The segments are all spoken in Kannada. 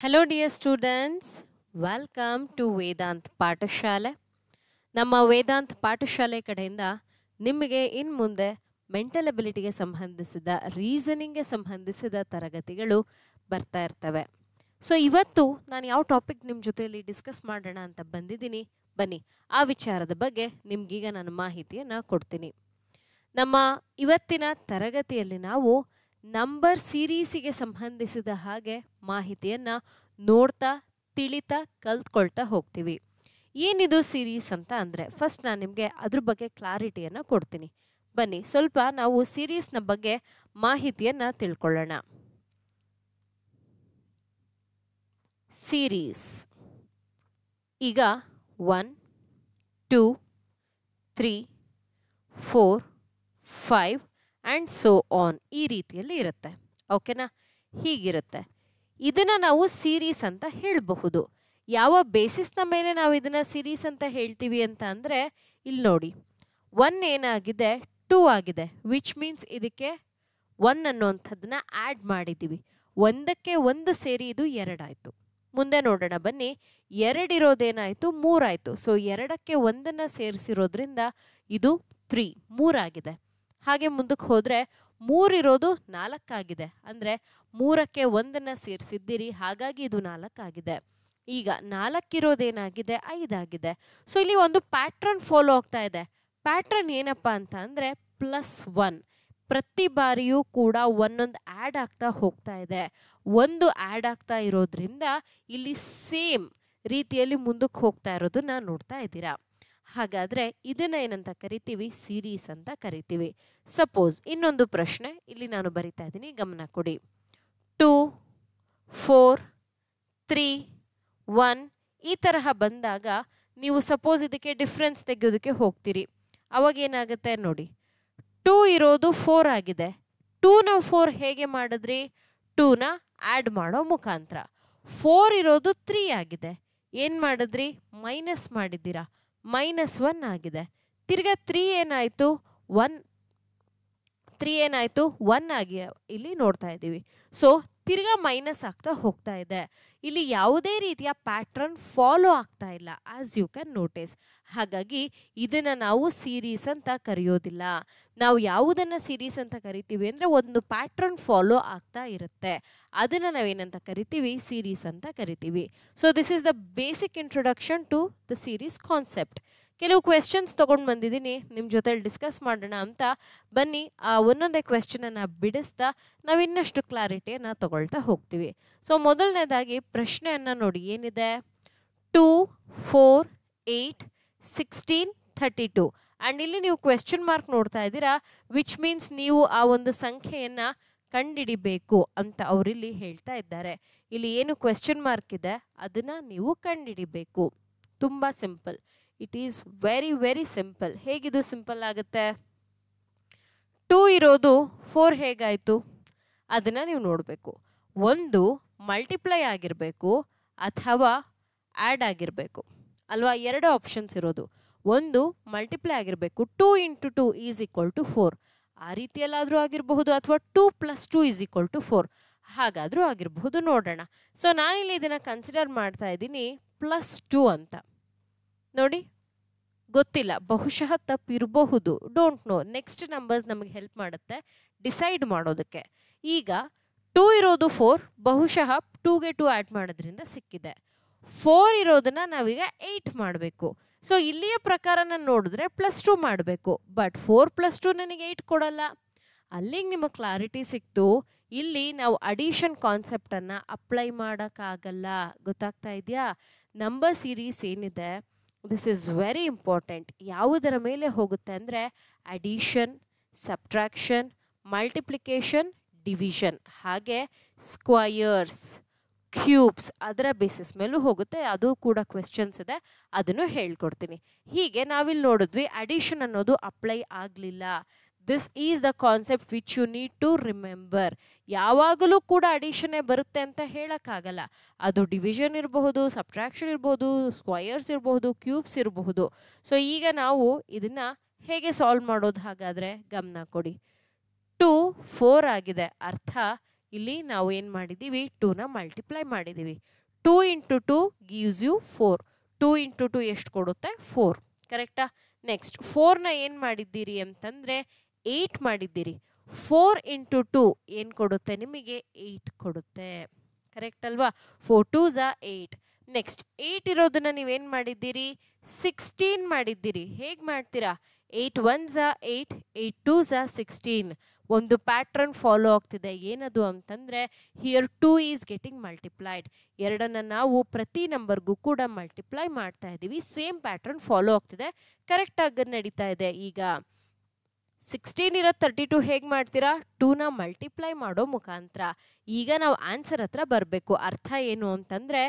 Hello dear students, welcome to Vedant ಪಾಠಶಾಲೆ. ನಮ್ಮ ವೇದಾಂತ್ ಪಾಠಶಾಲೆ ಕಡೆಯಿಂದ ನಿಮಗೆ ಇನ್ನು ಮುಂದೆ ಮೆಂಟಲ್ ಎಬಿಲಿಟಿಗೆ ಸಂಬಂಧಿಸಿದ ರೀಸನಿಂಗ್ಗೆ ಸಂಬಂಧಿಸಿದ ತರಗತಿಗಳು ಬರ್ತಾ ಇರ್ತವೆ. ಸೊ ಇವತ್ತು ನಾನು ಯಾವ ಟಾಪಿಕ್ ನಿಮ್ಮ ಜೊತೆಯಲ್ಲಿ ಡಿಸ್ಕಸ್ ಮಾಡೋಣ ಅಂತ ಬಂದಿದ್ದೀನಿ. ಬನ್ನಿ ಆ ವಿಚಾರದ ಬಗ್ಗೆ ನಿಮಗೀಗ ನಾನು ಮಾಹಿತಿಯನ್ನು ಕೊಡ್ತೀನಿ. ನಮ್ಮ ಇವತ್ತಿನ ತರಗತಿಯಲ್ಲಿ ನಾವು ನಂಬರ್ ಸೀರೀಸಿಗೆ ಸಂಬಂಧಿಸಿದ ಹಾಗೆ ಮಾಹಿತಿಯನ್ನು ನೋಡ್ತಾ ತಿಳಿತಾ ಕಲ್ತ್ಕೊಳ್ತಾ ಹೋಗ್ತೀವಿ. ಏನಿದು ಸೀರೀಸ್ ಅಂತ ಅಂದರೆ ಫಸ್ಟ್ ನಾನು ನಿಮಗೆ ಅದ್ರ ಬಗ್ಗೆ ಕ್ಲಾರಿಟಿಯನ್ನು ಕೊಡ್ತೀನಿ. ಬನ್ನಿ ಸ್ವಲ್ಪ ನಾವು ಸೀರೀಸ್ನ ಬಗ್ಗೆ ಮಾಹಿತಿಯನ್ನು ತಿಳ್ಕೊಳ್ಳೋಣ. ಸೀರೀಸ್ ಈಗ 1, 2, 3, 4, 5 ಆ್ಯಂಡ್ ಸೋ ಆನ್ ಈ ರೀತಿಯಲ್ಲಿ ಇರುತ್ತೆ. ಓಕೆನಾ? ಹೀಗಿರುತ್ತೆ. ಇದನ್ನು ನಾವು ಸೀರೀಸ್ ಅಂತ ಹೇಳಬಹುದು. ಯಾವ ಬೇಸಿಸ್ನ ಮೇಲೆ ನಾವು ಇದನ್ನು ಸೀರೀಸ್ ಅಂತ ಹೇಳ್ತೀವಿ ಅಂತ ಅಂದರೆ ಇಲ್ಲಿ ನೋಡಿ, 1 ಏನಾಗಿದೆ 2 ಆಗಿದೆ, ವಿಚ್ ಮೀನ್ಸ್ ಇದಕ್ಕೆ 1 ಅನ್ನೋಂಥದ್ದನ್ನ ಆ್ಯಡ್ ಮಾಡಿದ್ದೀವಿ. ಒಂದಕ್ಕೆ ಒಂದು ಸೇರಿ ಇದು 2 ಆಯಿತು. ಮುಂದೆ ನೋಡೋಣ ಬನ್ನಿ. 2 ಇರೋದೇನಾಯಿತು 3 ಆಯಿತು. ಸೊ 2ಕ್ಕೆ 1 ಸೇರಿಸಿರೋದ್ರಿಂದ ಇದು 3 ಆಗಿದೆ. ಹಾಗೆ ಮುಂದಕ್ಕೆ ಹೋದರೆ 3 ಇರೋದು 4 ಆಗಿದೆ. ಅಂದರೆ 3ಕ್ಕೆ 1 ಸೇರಿಸಿದ್ದೀರಿ, ಹಾಗಾಗಿ ಇದು 4 ಆಗಿದೆ. ಈಗ 4 ಇರೋದೇನಾಗಿದೆ 5 ಆಗಿದೆ. ಸೊ ಇಲ್ಲಿ ಒಂದು ಪ್ಯಾಟ್ರನ್ ಫಾಲೋ ಆಗ್ತಾ ಇದೆ. ಪ್ಯಾಟ್ರನ್ ಏನಪ್ಪ ಅಂತ ಅಂದರೆ +1. ಪ್ರತಿ ಬಾರಿಯೂ ಕೂಡ ಒಂದೊಂದು ಆ್ಯಡ್ ಆಗ್ತಾ ಹೋಗ್ತಾ ಇದೆ. ಒಂದು ಆ್ಯಡ್ ಆಗ್ತಾ ಇರೋದ್ರಿಂದ ಇಲ್ಲಿ ಸೇಮ್ ರೀತಿಯಲ್ಲಿ ಮುಂದಕ್ಕೆ ಹೋಗ್ತಾ ಇರೋದನ್ನ ನೋಡ್ತಾ ಇದ್ದೀರಾ. ಹಾಗಾದರೆ ಇದನ್ನ ಏನಂತ ಕರಿತೀವಿ? ಸೀರೀಸ್ ಅಂತ ಕರಿತೀವಿ. ಸಪೋಸ್ ಇನ್ನೊಂದು ಪ್ರಶ್ನೆ ಇಲ್ಲಿ ನಾನು ಬರಿತಾ ಇದ್ದೀನಿ, ಗಮನ ಕೊಡಿ. 2, 4, 3, 1 ಈ ತರಹ ಬಂದಾಗ ನೀವು ಸಪೋಸ್ ಇದಕ್ಕೆ ಡಿಫ್ರೆನ್ಸ್ ತೆಗೆಯೋದಕ್ಕೆ ಹೋಗ್ತೀರಿ. ಅವಾಗ ಏನಾಗುತ್ತೆ ನೋಡಿ, 2 ಇರೋದು 4 ಆಗಿದೆ. 2ನ 4 ಹೇಗೆ ಮಾಡಿದ್ರಿ? 2ನ ಆ್ಯಡ್ ಮಾಡೋ ಮುಖಾಂತರ. 4 ಇರೋದು 3 ಆಗಿದೆ. ಏನು ಮಾಡಿದ್ರಿ? ಮೈನಸ್ ಮಾಡಿದ್ದೀರಾ, -1 ಆಗಿದೆ. ತಿರ್ಗಾ 3 ಏನಾಯಿತು 1 ಆಗಿ ಇಲ್ಲಿ ನೋಡ್ತಾ ಇದ್ದೀವಿ. ಸೊ ತಿರ್ಗಾ ಮೈನಸ್ ಆಗ್ತಾ ಹೋಗ್ತಾ ಇದೆ. ಇಲ್ಲಿ ಯಾವುದೇ ರೀತಿಯ ಪ್ಯಾಟ್ರನ್ ಫಾಲೋ ಆಗ್ತಾ ಇಲ್ಲ, ಆಸ್ ಯು ಕ್ಯಾನ್ ನೋಟಿಸ್. ಹಾಗಾಗಿ ಇದನ್ನು ನಾವು ಸೀರೀಸ್ ಅಂತ ಕರೆಯೋದಿಲ್ಲ. ನಾವು ಯಾವುದನ್ನು ಸೀರೀಸ್ ಅಂತ ಕರಿತೀವಿ ಅಂದರೆ ಒಂದು ಪ್ಯಾಟ್ರನ್ ಫಾಲೋ ಆಗ್ತಾ ಇರುತ್ತೆ, ಅದನ್ನು ನಾವೇನಂತ ಕರಿತೀವಿ? ಸೀರೀಸ್ ಅಂತ ಕರಿತೀವಿ. So this is the basic introduction to the series concept. ಕೆಲವು ಕ್ವೆಶ್ಚನ್ಸ್ ತೊಗೊಂಡು ಬಂದಿದ್ದೀನಿ ನಿಮ್ಮ ಜೊತೆಲಿ ಡಿಸ್ಕಸ್ ಮಾಡೋಣ ಅಂತ. ಬನ್ನಿ ಆ ಒಂದೊಂದೇ ಕ್ವೆಶ್ಚನನ್ನು ಬಿಡಿಸ್ತಾ ನಾವು ಇನ್ನಷ್ಟು ಕ್ಲಾರಿಟಿಯನ್ನು ತಗೊಳ್ತಾ ಹೋಗ್ತೀವಿ. ಸೊ ಮೊದಲನೇದಾಗಿ ಪ್ರಶ್ನೆಯನ್ನು ನೋಡಿ, ಏನಿದೆ? 2, 4, 8, 16, 32 ಆ್ಯಂಡ್ ಇಲ್ಲಿ ನೀವು ಕ್ವೆಶ್ಚನ್ ಮಾರ್ಕ್ ನೋಡ್ತಾ ಇದ್ದೀರಾ, ವಿಚ್ ಮೀನ್ಸ್ ನೀವು ಆ ಒಂದು ಸಂಖ್ಯೆಯನ್ನು ಕಂಡಿಡಿಬೇಕು ಅಂತ ಅವರಿಲ್ಲಿ ಹೇಳ್ತಾ ಇದ್ದಾರೆ. ಇಲ್ಲಿ ಏನು ಕ್ವೆಶ್ಚನ್ ಮಾರ್ಕ್ ಇದೆ ಅದನ್ನು ನೀವು ಕಂಡಿಡಿಬೇಕು. ತುಂಬ simple. It is very very simple. ಹೇಗಿದು ಸಿಂಪಲ್ ಆಗುತ್ತೆ? 2 ಇರೋದು 4 ಹೇಗಾಯಿತು ಅದನ್ನು ನೀವು ನೋಡಬೇಕು. ಒಂದು ಮಲ್ಟಿಪ್ಲೈ ಆಗಿರಬೇಕು ಅಥವಾ ಆ್ಯಡ್ ಆಗಿರಬೇಕು ಅಲ್ವಾ? 2 ಆಪ್ಷನ್ಸ್ ಇರೋದು. ಒಂದು ಮಲ್ಟಿಪ್ಲೈ ಆಗಿರಬೇಕು, 2 × 2 = 4 ಆ ರೀತಿಯಲ್ಲಾದರೂ ಆಗಿರಬಹುದು, ಅಥವಾ 2 + 2 = 4 ಹಾಗಾದರೂ ಆಗಿರಬಹುದು. ನೋಡೋಣ. ಸೊ ನಾನಿಲ್ಲಿ ಇದನ್ನು ಕನ್ಸಿಡರ್ ಮಾಡ್ತಾ ಇದ್ದೀನಿ +2 ಅಂತ. ನೋಡಿ, ಗೊತ್ತಿಲ್ಲ, ಬಹುಶಃ ತಪ್ಪಿರಬಹುದು, ಡೋಂಟ್ ನೋ. ನೆಕ್ಸ್ಟ್ ನಂಬರ್ಸ್ ನಮಗೆ ಹೆಲ್ಪ್ ಮಾಡುತ್ತೆ ಡಿಸೈಡ್ ಮಾಡೋದಕ್ಕೆ. ಈಗ 2 ಇರೋದು 4, ಬಹುಶಃ 2ಗೆ 2 ಆ್ಯಡ್ ಮಾಡೋದ್ರಿಂದ ಸಿಕ್ಕಿದೆ. 4 ಇರೋದನ್ನು ನಾವೀಗ 8 ಮಾಡಬೇಕು. ಸೊ ಇಲ್ಲಿಯ ಪ್ರಕಾರ ನಾನು ನೋಡಿದ್ರೆ +2 ಮಾಡಬೇಕು. ಬಟ್ 4 + 2 ನನಗೆ 8 ಕೊಡಲ್ಲ. ಅಲ್ಲಿಗೆ ನಿಮ್ಮ ಕ್ಲಾರಿಟಿ ಸಿಕ್ತು. ಇಲ್ಲಿ ನಾವು ಅಡಿಷನ್ ಕಾನ್ಸೆಪ್ಟನ್ನು ಅಪ್ಲೈ ಮಾಡೋಕ್ಕಾಗಲ್ಲ. ಗೊತ್ತಾಗ್ತಾ ಇದೆಯಾ? ನಂಬರ್ ಸೀರೀಸ್ ಏನಿದೆ, ದಿಸ್ ಈಸ್ ವೆರಿ ಇಂಪಾರ್ಟೆಂಟ್. ಯಾವುದರ ಮೇಲೆ ಹೋಗುತ್ತೆ ಅಂದರೆ ಅಡಿಷನ್, ಸಬ್ಟ್ರಾಕ್ಷನ್, ಮಲ್ಟಿಪ್ಲಿಕೇಶನ್, ಡಿವಿಷನ್, ಹಾಗೆ ಸ್ಕ್ವಯರ್ಸ್, ಕ್ಯೂಬ್ಸ್, ಅದರ ಬೇಸಿಸ್ ಮೇಲೂ ಹೋಗುತ್ತೆ. ಅದು ಕೂಡ ಕ್ವೆಶ್ಚನ್ಸ್ ಇದೆ, ಅದನ್ನು ಹೇಳ್ಕೊಡ್ತೀನಿ. ಹೀಗೆ ನಾವಿಲ್ಲಿ ನೋಡಿದ್ವಿ ಅಡಿಷನ್ ಅನ್ನೋದು ಅಪ್ಲೈ ಆಗಲಿಲ್ಲ. This is the concept which you need to remember. ಯಾವಾಗಲೂ ಕೂಡ ಅಡಿಷನ್ನೇ ಬರುತ್ತೆ ಅಂತ ಹೇಳೋಕ್ಕಾಗಲ್ಲ. ಅದು ಡಿವಿಷನ್ ಇರಬಹುದು, ಸಬ್ಟ್ರಾಕ್ಷನ್ ಇರಬಹುದು, ಸ್ಕ್ವಯರ್ಸ್ ಇರಬಹುದು, ಕ್ಯೂಬ್ಸ್ ಇರಬಹುದು. ಸೊ ಈಗ ನಾವು ಇದನ್ನು ಹೇಗೆ ಸಾಲ್ವ್ ಮಾಡೋದು? ಹಾಗಾದರೆ ಗಮನ ಕೊಡಿ. 2 4 ಆಗಿದೆ, ಅರ್ಥ ಇಲ್ಲಿ ನಾವು ಏನು ಮಾಡಿದ್ದೀವಿ, 2ನ ಮಲ್ಟಿಪ್ಲೈ ಮಾಡಿದ್ದೀವಿ. 2 ಇಂಟು 2 ಗಿವ್ಸ್ ಯು 4. 2 ಇಂಟು 2 ಎಷ್ಟು ಕೊಡುತ್ತೆ? 4. ಕರೆಕ್ಟಾ? ನೆಕ್ಸ್ಟ್ 4ನ ಏನು ಮಾಡಿದ್ದೀರಿ ಅಂತಂದರೆ 8 ಮಾಡಿದ್ದೀರಿ. 4 ಇಂಟು 2 ಏನು ಕೊಡುತ್ತೆ ನಿಮಗೆ? 8 ಕೊಡುತ್ತೆ. ಕರೆಕ್ಟ್ ಅಲ್ವಾ? 4 2s 8. ನೆಕ್ಸ್ಟ್ 8 ಇರೋದನ್ನ ನೀವೇನು ಮಾಡಿದ್ದೀರಿ? 16 ಮಾಡಿದ್ದೀರಿ. ಹೇಗೆ ಮಾಡ್ತೀರಾ? 8 1s 8, 8 2s 16. ಒಂದು ಪ್ಯಾಟ್ರನ್ ಫಾಲೋ ಆಗ್ತಿದೆ. ಏನದು ಅಂತಂದರೆ ಹಿಯರ್ 2 ಈಸ್ ಗೆಟಿಂಗ್ ಮಲ್ಟಿಪ್ಲೈಡ್. ಎರಡನ್ನು ನಾವು ಪ್ರತಿ ನಂಬರ್ಗೂ ಕೂಡ ಮಲ್ಟಿಪ್ಲೈ ಮಾಡ್ತಾ ಇದ್ದೀವಿ. ಸೇಮ್ ಪ್ಯಾಟ್ರನ್ ಫಾಲೋ ಆಗ್ತಿದೆ. ಕರೆಕ್ಟಾಗಿ ನಡೀತಾ ಇದೆ. ಈಗ 16 ಇರೋ 32 ಹೇಗೆ ಮಾಡ್ತೀರಾ? 2ನ ಮಲ್ಟಿಪ್ಲೈ ಮಾಡೋ ಮುಖಾಂತರ. ಈಗ ನಾವು ಆನ್ಸರ್ ಹತ್ರ ಬರಬೇಕು. ಅರ್ಥ ಏನು ಅಂತಂದರೆ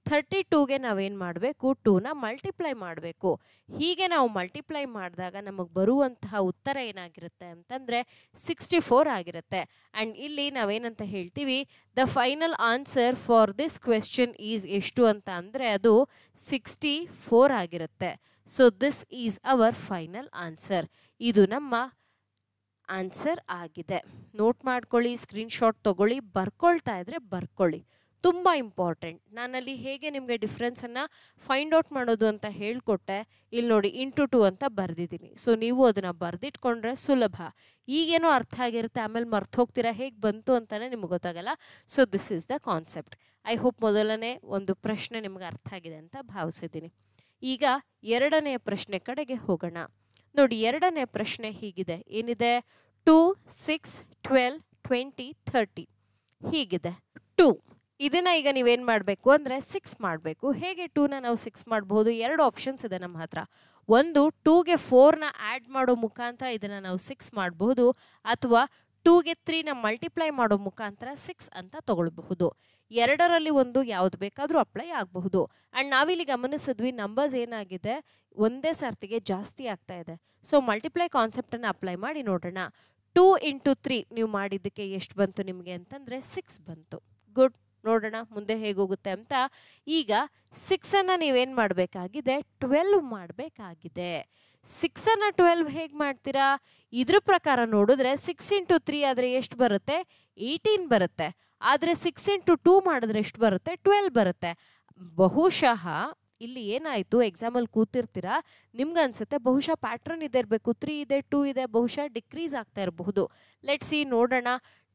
32ಗೆ ನಾವೇನು ಮಾಡಬೇಕು? 2ನ ಮಲ್ಟಿಪ್ಲೈ ಮಾಡಬೇಕು. ಹೀಗೆ ನಾವು ಮಲ್ಟಿಪ್ಲೈ ಮಾಡಿದಾಗ ನಮಗೆ ಬರುವಂತಹ ಉತ್ತರ ಏನಾಗಿರುತ್ತೆ ಅಂತಂದರೆ 64 ಆಗಿರುತ್ತೆ. ಆ್ಯಂಡ್ ಇಲ್ಲಿ ನಾವೇನಂತ ಹೇಳ್ತೀವಿ? The final answer for this question is ಎಷ್ಟು ಅಂತ ಅಂದರೆ ಅದು 64 ಆಗಿರುತ್ತೆ. So this is our final answer. ಇದು ನಮ್ಮ ಆನ್ಸರ್ ಆಗಿದೆ. ನೋಟ್ ಮಾಡ್ಕೊಳ್ಳಿ, ಸ್ಕ್ರೀನ್ಶಾಟ್ ತೊಗೊಳ್ಳಿ, ಬರ್ಕೊಳ್ತಾ ಇದ್ರೆ ಬರ್ಕೊಳ್ಳಿ. ತುಂಬ ಇಂಪಾರ್ಟೆಂಟ್. ನಾನಲ್ಲಿ ಹೇಗೆ ನಿಮಗೆ ಡಿಫ್ರೆನ್ಸನ್ನು ಫೈಂಡ್ ಔಟ್ ಮಾಡೋದು ಅಂತ ಹೇಳಿಕೊಟ್ಟೆ. ಇಲ್ಲಿ ನೋಡಿ ಇಂಟು 2 ಅಂತ ಬರೆದಿದ್ದೀನಿ. ಸೊ ನೀವು ಅದನ್ನು ಬರೆದಿಟ್ಕೊಂಡ್ರೆ ಸುಲಭ. ಈಗೇನೋ ಅರ್ಥ ಆಗಿರುತ್ತೆ, ಆಮೇಲೆ ಮರ್ತು ಹೋಗ್ತೀರಾ, ಹೇಗೆ ಬಂತು ಅಂತಲೇ ನಿಮ್ಗೆ ಗೊತ್ತಾಗಲ್ಲ. So this is the concept. I hope ಮೊದಲನೇ ಒಂದು ಪ್ರಶ್ನೆ ನಿಮ್ಗೆ ಅರ್ಥ ಆಗಿದೆ ಅಂತ ಭಾವಿಸಿದ್ದೀನಿ. ಈಗ ಎರಡನೆಯ ಪ್ರಶ್ನೆ ಕಡೆಗೆ ಹೋಗೋಣ. ನೋಡಿ, ಎರಡನೇ ಪ್ರಶ್ನೆ ಹೀಗಿದೆ. ಏನಿದೆ? 2 6 12 20 30 ಹೀಗಿದೆ. 2 ಇದನ್ನ ಈಗ ನೀವೇನು ಮಾಡಬೇಕು ಅಂದರೆ 6 ಮಾಡಬೇಕು. ಹೇಗೆ 2ನ ನಾವು 6 ಮಾಡಬಹುದು? ಎರಡು ಆಪ್ಷನ್ಸ್ ಇದೆ ನಮ್ಮ ಹತ್ರ. ಒಂದು 2ಗೆ 4ನ ಆ್ಯಡ್ ಮಾಡೋ ಮುಖಾಂತರ ಇದನ್ನು ನಾವು 6 ಮಾಡಬಹುದು, ಅಥವಾ 2ಗೆ 3ನ ಮಲ್ಟಿಪ್ಲೈ ಮಾಡೋ ಮುಖಾಂತರ 6 ಅಂತ ತಗೊಳ್ಬಹುದು. ಎರಡರಲ್ಲಿ ಒಂದು ಯಾವ್ದು ಬೇಕಾದರೂ ಅಪ್ಲೈ ಆಗಬಹುದು. ಆ್ಯಂಡ್ ನಾವಿಲ್ಲಿ ಗಮನಿಸಿದ್ವಿ ನಂಬರ್ಸ್ ಏನಾಗಿದೆ, ಒಂದೇ ಸರ್ತಿಗೆ ಜಾಸ್ತಿ ಆಗ್ತಾ ಇದೆ. ಸೊ ಮಲ್ಟಿಪ್ಲೈ ಕಾನ್ಸೆಪ್ಟನ್ನು ಅಪ್ಲೈ ಮಾಡಿ ನೋಡೋಣ. 2 ಇಂಟು 3 ನೀವು ಮಾಡಿದ್ದಕ್ಕೆ ಎಷ್ಟು ಬಂತು ನಿಮಗೆ ಅಂತಂದರೆ 6 ಬಂತು. ಗುಡ್. ನೋಡೋಣ ಮುಂದೆ ಹೇಗೋಗುತ್ತೆ ಅಂತ. ಈಗ 6ಅನ್ನು ನೀವೇನು ಮಾಡಬೇಕಾಗಿದೆ? 12 ಮಾಡಬೇಕಾಗಿದೆ. 6ಅನ್ನು 12 ಹೇಗೆ ಮಾಡ್ತೀರಾ? ಇದ್ರ ಪ್ರಕಾರ ನೋಡಿದ್ರೆ 6 ಇಂಟು 3 ಆದರೆ ಎಷ್ಟು ಬರುತ್ತೆ? 18 ಬರುತ್ತೆ. ಆದರೆ 6 ಇಂಟು 2 ಮಾಡಿದ್ರೆ ಎಷ್ಟು ಬರುತ್ತೆ? 12 ಬರುತ್ತೆ. ಬಹುಶಃ ಇಲ್ಲಿ ಏನಾಯಿತು, ಎಕ್ಸಾಮಲ್ಲಿ ಕೂತಿರ್ತೀರಾ, ನಿಮ್ಗೆ ಅನ್ಸುತ್ತೆ ಬಹುಶಃ ಪ್ಯಾಟ್ರನ್ ಇದೆ ಇರಬೇಕು, 3 ಇದೆ 2 ಇದೆ, ಬಹುಶಃ ಡಿಕ್ರೀಸ್ ಆಗ್ತಾ ಇರಬಹುದು. ಲೆಟ್ಸ್ ಸಿ ನೋಡೋಣ.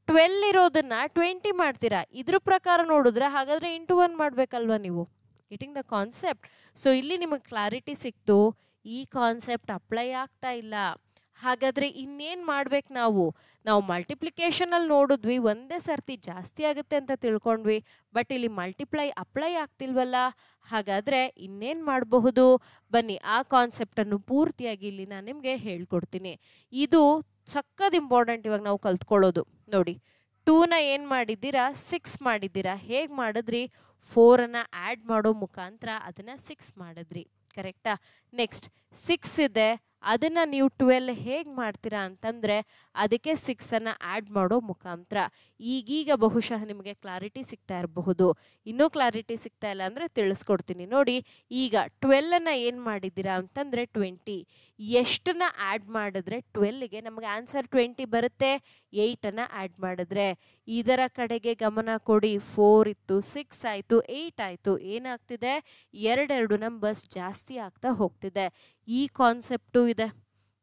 12 ಇರೋದನ್ನ 20 ಮಾಡ್ತೀರಾ. ಇದ್ರ ಪ್ರಕಾರ ನೋಡಿದ್ರೆ ಹಾಗಾದರೆ ಇಂಟು 1 ಮಾಡಬೇಕಲ್ವ ನೀವು. Getting the concept. ಸೊ ಇಲ್ಲಿ ನಿಮಗೆ ಕ್ಲಾರಿಟಿ ಸಿಕ್ತು. ಈ ಕಾನ್ಸೆಪ್ಟ್ ಅಪ್ಲೈ ಆಗ್ತಾ ಇಲ್ಲ. ಹಾಗಾದರೆ ಇನ್ನೇನು ಮಾಡ್ಬೇಕು ನಾವು? ಮಲ್ಟಿಪ್ಲಿಕೇಶನಲ್ಲಿ ನೋಡಿದ್ವಿ, ಒಂದೇ ಸರ್ತಿ ಜಾಸ್ತಿ ಆಗುತ್ತೆ ಅಂತ ತಿಳ್ಕೊಂಡ್ವಿ. ಬಟ್ ಇಲ್ಲಿ ಮಲ್ಟಿಪ್ಲೈ ಅಪ್ಲೈ ಆಗ್ತಿಲ್ವಲ್ಲ. ಹಾಗಾದರೆ ಇನ್ನೇನು ಮಾಡಬಹುದು? ಬನ್ನಿ ಆ ಕಾನ್ಸೆಪ್ಟನ್ನು ಪೂರ್ತಿಯಾಗಿ ಇಲ್ಲಿ ನಾನು ನಿಮಗೆ ಹೇಳ್ಕೊಡ್ತೀನಿ. ಇದು ಸಕ್ಕತ್ ಇಂಪಾರ್ಟೆಂಟ್ ಇವಾಗ ನಾವು ಕಲ್ತ್ಕೊಳ್ಳೋದು. ನೋಡಿ, 2ನ ಏನು ಮಾಡಿದ್ದೀರಾ? 6 ಮಾಡಿದ್ದೀರಾ. ಹೇಗೆ ಮಾಡಿದ್ರಿ? 4ಅನ್ನು ಆ್ಯಡ್ ಮಾಡೋ ಮುಖಾಂತರ ಅದನ್ನು 6 ಮಾಡಿದ್ರಿ. ಕರೆಕ್ಟಾ? ನೆಕ್ಸ್ಟ್ 6 ಇದೆ, ಅದನ್ನು ನೀವು 12 ಹೇಗೆ ಮಾಡ್ತೀರಾ ಅಂತಂದರೆ ಅದಕ್ಕೆ 6ಅನ್ನು ಆ್ಯಡ್ ಮಾಡೋ ಮುಖಾಂತರ. ಈಗೀಗ ಬಹುಶಃ ನಿಮಗೆ ಕ್ಲಾರಿಟಿ ಸಿಗ್ತಾ ಇರಬಹುದು. ಇನ್ನೂ ಕ್ಲಾರಿಟಿ ಸಿಗ್ತಾ ಇಲ್ಲ ಅಂದರೆ ತಿಳಿಸ್ಕೊಡ್ತೀನಿ. ನೋಡಿ, ಈಗ 12ಅನ್ನು ಏನು ಮಾಡಿದ್ದೀರಾ ಅಂತಂದರೆ 20. ಎಷ್ಟನ್ನ ಆ್ಯಡ್ ಮಾಡಿದ್ರೆ 12ಗೆ ನಮಗೆ ಆನ್ಸರ್ 20 ಬರುತ್ತೆ? 8ಅನ್ನು ಆ್ಯಡ್ ಮಾಡಿದ್ರೆ. ಇದರ ಕಡೆಗೆ ಗಮನ ಕೊಡಿ. 4 ಇತ್ತು, 6 ಆಯಿತು, 8 ಆಯಿತು. ಏನಾಗ್ತಿದೆ? ಎರಡೆರಡು ನಂಬರ್ಸ್ ಜಾಸ್ತಿ ಆಗ್ತಾ ಹೋಗ್ತಿದೆ. ಈ ಕಾನ್ಸೆಪ್ಟು ಇದೆ.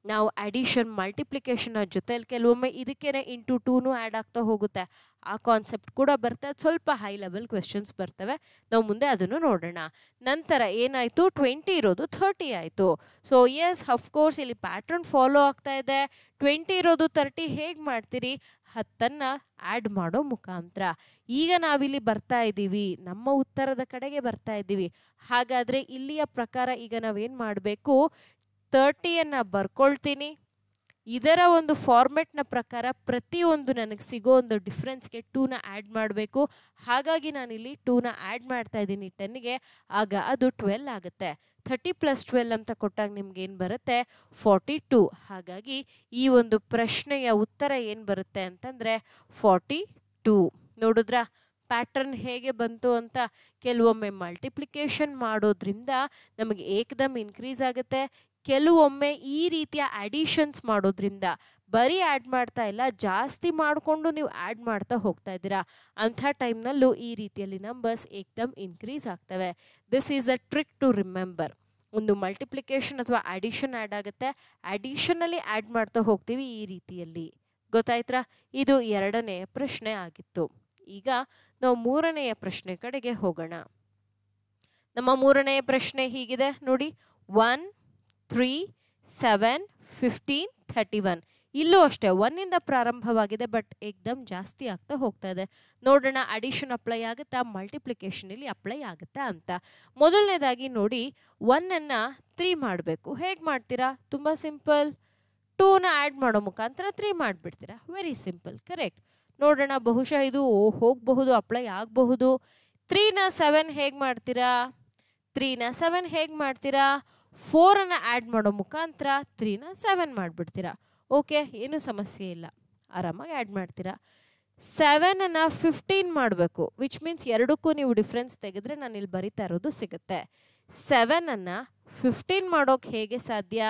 ನಾವು ಅಡಿಷನ್ ಮಲ್ಟಿಪ್ಲಿಕೇಶನ್ ಜೊತೆಲಿ ಕೆಲವೊಮ್ಮೆ ಇದಕ್ಕೇನೆ ಇಂಟು 2ನೂ ಆ್ಯಡ್ ಆಗ್ತಾ ಹೋಗುತ್ತೆ. ಆ ಕಾನ್ಸೆಪ್ಟ್ ಕೂಡ ಬರ್ತದೆ. ಸ್ವಲ್ಪ ಹೈ ಲೆವೆಲ್ ಕ್ವೆಶನ್ಸ್ ಬರ್ತವೆ. ನಾವು ಮುಂದೆ ಅದನ್ನು ನೋಡೋಣ. ನಂತರ ಏನಾಯಿತು? 20 ಇರೋದು 30 ಆಯಿತು. ಸೊ ಎಸ್, ಅಫ್ಕೋರ್ಸ್ ಇಲ್ಲಿ ಪ್ಯಾಟ್ರನ್ ಫಾಲೋ ಆಗ್ತಾ ಇದೆ. 20 ಇರೋದು 30 ಹೇಗೆ ಮಾಡ್ತೀರಿ? 10ಅನ್ನು ಆ್ಯಡ್ ಮಾಡೋ ಮುಖಾಂತರ. ಈಗ ನಾವಿಲ್ಲಿ ಬರ್ತಾ ಇದ್ದೀವಿ, ನಮ್ಮ ಉತ್ತರದ ಕಡೆಗೆ ಬರ್ತಾ ಇದ್ದೀವಿ. ಹಾಗಾದರೆ ಇಲ್ಲಿಯ ಪ್ರಕಾರ ಈಗ ನಾವೇನು ಮಾಡಬೇಕು? 30ಅನ್ನು ಬರ್ಕೊಳ್ತೀನಿ. ಇದರ ಒಂದು ಫಾರ್ಮೆಟ್ನ ಪ್ರಕಾರ ಪ್ರತಿಯೊಂದು ನನಗೆ ಸಿಗೋ ಒಂದು ಡಿಫ್ರೆನ್ಸ್ಗೆ 2ನ ಆ್ಯಡ್ ಮಾಡಬೇಕು. ಹಾಗಾಗಿ ನಾನಿಲ್ಲಿ 2ನ ಆ್ಯಡ್ ಮಾಡ್ತಾ ಇದ್ದೀನಿ 10ಗೆ. ಆಗ ಅದು 12 ಆಗುತ್ತೆ. 30 + 12 ಅಂತ ಕೊಟ್ಟಾಗ ನಿಮ್ಗೆ ಏನು ಬರುತ್ತೆ? 42. ಹಾಗಾಗಿ ಈ ಒಂದು ಪ್ರಶ್ನೆಯ ಉತ್ತರ ಏನು ಬರುತ್ತೆ ಅಂತಂದರೆ 42. ನೋಡಿದ್ರಾ ಪ್ಯಾಟ್ರನ್ ಹೇಗೆ ಬಂತು ಅಂತ? ಕೆಲವೊಮ್ಮೆ ಮಲ್ಟಿಪ್ಲಿಕೇಶನ್ ಮಾಡೋದ್ರಿಂದ ನಮಗೆ ಏಕದಮ್ ಇನ್ಕ್ರೀಸ್ ಆಗುತ್ತೆ. ಕೆಲವೊಮ್ಮೆ ಈ ರೀತಿಯ ಅಡಿಷನ್ಸ್ ಮಾಡೋದ್ರಿಂದ ಬರೀ ಆ್ಯಡ್ ಮಾಡ್ತಾ ಇಲ್ಲ, ಜಾಸ್ತಿ ಮಾಡಿಕೊಂಡು ನೀವು ಆ್ಯಡ್ ಮಾಡ್ತಾ ಹೋಗ್ತಾ ಇದ್ದೀರಾ. ಅಂಥ ಟೈಮ್ನಲ್ಲೂ ಈ ರೀತಿಯಲ್ಲಿ ನಂಬರ್ಸ್ ಏಕ್ದಮ್ ಇನ್ಕ್ರೀಸ್ ಆಗ್ತವೆ. This is a trick to remember. ಒಂದು ಮಲ್ಟಿಪ್ಲಿಕೇಶನ್ ಅಥವಾ ಅಡಿಷನ್ ಆ್ಯಡ್ ಆಗುತ್ತೆ, ಅಡಿಷನಲ್ಲಿ ಆ್ಯಡ್ ಮಾಡ್ತಾ ಹೋಗ್ತೀವಿ ಈ ರೀತಿಯಲ್ಲಿ. ಗೊತ್ತಾಯ್ತಾ? ಇದು ಎರಡನೆಯ ಪ್ರಶ್ನೆ ಆಗಿತ್ತು. ಈಗ ನಾವು ಮೂರನೆಯ ಪ್ರಶ್ನೆ ಕಡೆಗೆ ಹೋಗೋಣ. ನಮ್ಮ ಮೂರನೆಯ ಪ್ರಶ್ನೆ ಹೀಗಿದೆ ನೋಡಿ, 1, 3, 7, 15, 31. ಇಲ್ಲೂ ಅಷ್ಟೇ 1ಇಂದ ಪ್ರಾರಂಭವಾಗಿದೆ, ಬಟ್ ಏಕ್ದಮ್ ಜಾಸ್ತಿ ಆಗ್ತಾ ಹೋಗ್ತಾ ಇದೆ. ನೋಡೋಣ ಅಡಿಷನ್ ಅಪ್ಲೈ ಆಗುತ್ತಾ, ಮಲ್ಟಿಪ್ಲಿಕೇಶನ್ ಇಲ್ಲಿ ಅಪ್ಲೈ ಆಗುತ್ತಾ ಅಂತ. ಮೊದಲನೇದಾಗಿ ನೋಡಿ, 1ಅನ್ನು 3 ಮಾಡಬೇಕು. ಹೇಗೆ ಮಾಡ್ತೀರಾ? ತುಂಬ ಸಿಂಪಲ್. 2ನ ಆ್ಯಡ್ ಮಾಡೋ ಮುಖಾಂತರ 3 ಮಾಡಿಬಿಡ್ತೀರಾ. Very simple, correct. ನೋಡೋಣ, ಬಹುಶಃ ಇದು ಹೋಗಬಹುದು, ಅಪ್ಲೈ ಆಗಬಹುದು. 3ನ 7 ಹೇಗೆ ಮಾಡ್ತೀರಾ? 3ನ 7 ಹೇಗೆ ಮಾಡ್ತೀರಾ? 4ಅನ್ನು ಆ್ಯಡ್ ಮಾಡೋ ಮುಖಾಂತರ 3ನ 7 ಮಾಡಿಬಿಡ್ತೀರಾ. ಓಕೆ, ಏನೂ ಸಮಸ್ಯೆ ಇಲ್ಲ, ಆರಾಮಾಗಿ ಆ್ಯಡ್ ಮಾಡ್ತೀರಾ. 7ಅನ್ನು 15 ಮಾಡಬೇಕು, ವಿಚ್ ಮೀನ್ಸ್ ಎರಡಕ್ಕೂ ನೀವು ಡಿಫ್ರೆನ್ಸ್ ತೆಗೆದ್ರೆ ನಾನು ಇಲ್ಲಿ ಬರಿತಾ ಇರೋದು ಸಿಗುತ್ತೆ. 7ಅನ್ನು 15 ಮಾಡೋಕೆ ಹೇಗೆ ಸಾಧ್ಯ?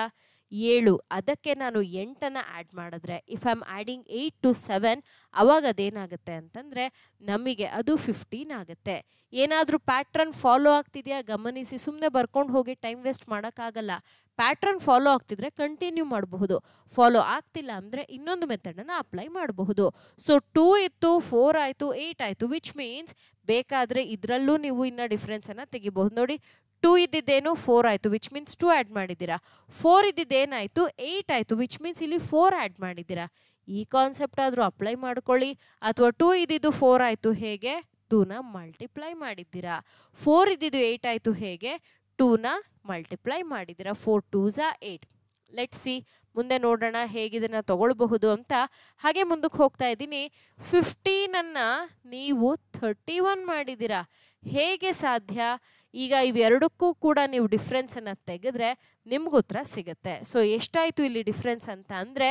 7, ಅದಕ್ಕೆ ನಾನು 8ಅನ್ನು ಆ್ಯಡ್ ಮಾಡಿದ್ರೆ, if I am adding 8 to 7, ಅವಾಗ ಅದೇನಾಗುತ್ತೆ ಅಂತಂದರೆ ನಮಗೆ ಅದು 15 ಆಗುತ್ತೆ. ಏನಾದರೂ ಪ್ಯಾಟ್ರನ್ ಫಾಲೋ ಆಗ್ತಿದೆಯಾ ಗಮನಿಸಿ, ಸುಮ್ಮನೆ ಬರ್ಕೊಂಡು ಹೋಗಿ ಟೈಮ್ ವೇಸ್ಟ್ ಮಾಡೋಕ್ಕಾಗಲ್ಲ. ಪ್ಯಾಟ್ರನ್ ಫಾಲೋ ಆಗ್ತಿದ್ರೆ ಕಂಟಿನ್ಯೂ ಮಾಡಬಹುದು, ಫಾಲೋ ಆಗ್ತಿಲ್ಲ ಅಂದರೆ ಇನ್ನೊಂದು ಮೆಥಡನ್ನು ಅಪ್ಲೈ ಮಾಡಬಹುದು. ಸೊ 2 ಇತ್ತು, 4 ಆಯಿತು, 8 ಆಯಿತು, ವಿಚ್ ಮೀನ್ಸ್ ಬೇಕಾದರೆ ಇದರಲ್ಲೂ ನೀವು ಇನ್ನೂ ಡಿಫ್ರೆನ್ಸನ್ನು ತೆಗಿಬಹುದು. ನೋಡಿ, 2 ಇದ್ದಿದ್ದೇನು 4 ಆಯಿತು, ವಿಚ್ ಮೀನ್ಸ್ 2 ಆ್ಯಡ್ ಮಾಡಿದ್ದೀರಾ. 4 ಇದ್ದಿದ್ದೇನಾಯಿತು 8 ಆಯಿತು, ವಿಚ್ ಮೀನ್ಸ್ ಇಲ್ಲಿ 4 ಆ್ಯಡ್ ಮಾಡಿದ್ದೀರಾ. ಈ ಕಾನ್ಸೆಪ್ಟ್ ಆದರೂ ಅಪ್ಲೈ ಮಾಡ್ಕೊಳ್ಳಿ. ಅಥವಾ 2 ಇದ್ದಿದ್ದು 4 ಆಯಿತು, ಹೇಗೆ? 2ನ ಮಲ್ಟಿಪ್ಲೈ ಮಾಡಿದ್ದೀರಾ. 4 ಇದ್ದಿದ್ದು 8 ಆಯಿತು, ಹೇಗೆ? 2ನ ಮಲ್ಟಿಪ್ಲೈ ಮಾಡಿದ್ದೀರಾ. 4 2s are 8. ಲೆಟ್ಸ್ ಸಿ, ಮುಂದೆ ನೋಡೋಣ ಹೇಗಿದನ್ನು ತಗೊಳ್ಬಹುದು ಅಂತ. ಹಾಗೆ ಮುಂದಕ್ಕೆ ಹೋಗ್ತಾ ಇದ್ದೀನಿ. 15ಅನ್ನು ನೀವು 31 ಮಾಡಿದ್ದೀರಾ. ಹೇಗೆ ಸಾಧ್ಯ? ಈಗ ಇವೆರಡಕ್ಕೂ ಕೂಡ ನೀವು ಡಿಫ್ರೆನ್ಸನ್ನು ತೆಗೆದ್ರೆ ನಿಮ್ಗೆ ಉತ್ತರ ಸಿಗುತ್ತೆ. ಸೊ ಎಷ್ಟಾಯಿತು ಇಲ್ಲಿ ಡಿಫ್ರೆನ್ಸ್ ಅಂತ ಅಂದರೆ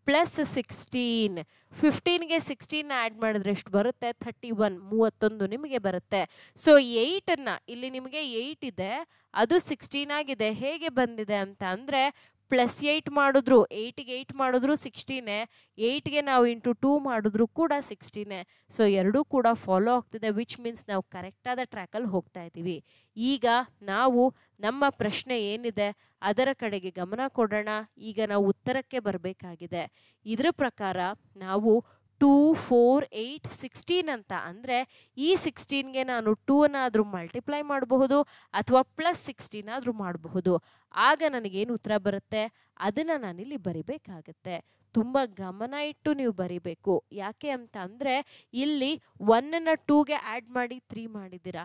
+16. 15ಗೆ 16 ಆ್ಯಡ್ ಮಾಡಿದ್ರೆ ಎಷ್ಟು ಬರುತ್ತೆ? 31, 31 ನಿಮಗೆ ಬರುತ್ತೆ. ಸೊ 8ಅನ್ನು ಇಲ್ಲಿ ನಿಮಗೆ 8 ಇದೆ, ಅದು 16 ಆಗಿದೆ. ಹೇಗೆ ಬಂದಿದೆ ಅಂತ ಅಂದರೆ +8 ಮಾಡಿದ್ರು, 8ಗೆ 8 ಮಾಡಿದ್ರು 16, 8ಗೆ ನಾವು ಇಂಟು 2 ಮಾಡಿದ್ರು ಕೂಡ 16. ಸೊ ಎರಡೂ ಕೂಡ ಫಾಲೋ ಆಗ್ತಿದೆ, ವಿಚ್ ಮೀನ್ಸ್ ನಾವು ಕರೆಕ್ಟಾದ ಟ್ರ್ಯಾಕಲ್ಲಿ ಹೋಗ್ತಾ ಇದ್ದೀವಿ. ಈಗ ನಾವು ನಮ್ಮ ಪ್ರಶ್ನೆ ಏನಿದೆ ಅದರ ಕಡೆಗೆ ಗಮನ ಕೊಡೋಣ. ಈಗ ನಾವು ಉತ್ತರಕ್ಕೆ ಬರಬೇಕಾಗಿದೆ. ಇದರ ಪ್ರಕಾರ ನಾವು 2, 4, 8, 16 ಅಂತ ಅಂದರೆ ಈ 16ಗೆ ನಾನು 2ಅನ್ನಾದರೂ ಮಲ್ಟಿಪ್ಲೈ ಮಾಡಬಹುದು ಅಥವಾ +16 ಆದರೂ ಮಾಡಬಹುದು. ಆಗ ನನಗೇನು ಉತ್ತರ ಬರುತ್ತೆ ಅದನ್ನು ನಾನಿಲ್ಲಿ ಬರಿಬೇಕಾಗತ್ತೆ. ತುಂಬ ಗಮನ ಇಟ್ಟು ನೀವು ಬರಿಬೇಕು. ಯಾಕೆ ಅಂತ ಅಂದರೆ ಇಲ್ಲಿ 1ಅನ್ನು 2ಗೆ ಆ್ಯಡ್ ಮಾಡಿ 3 ಮಾಡಿದ್ದೀರಾ,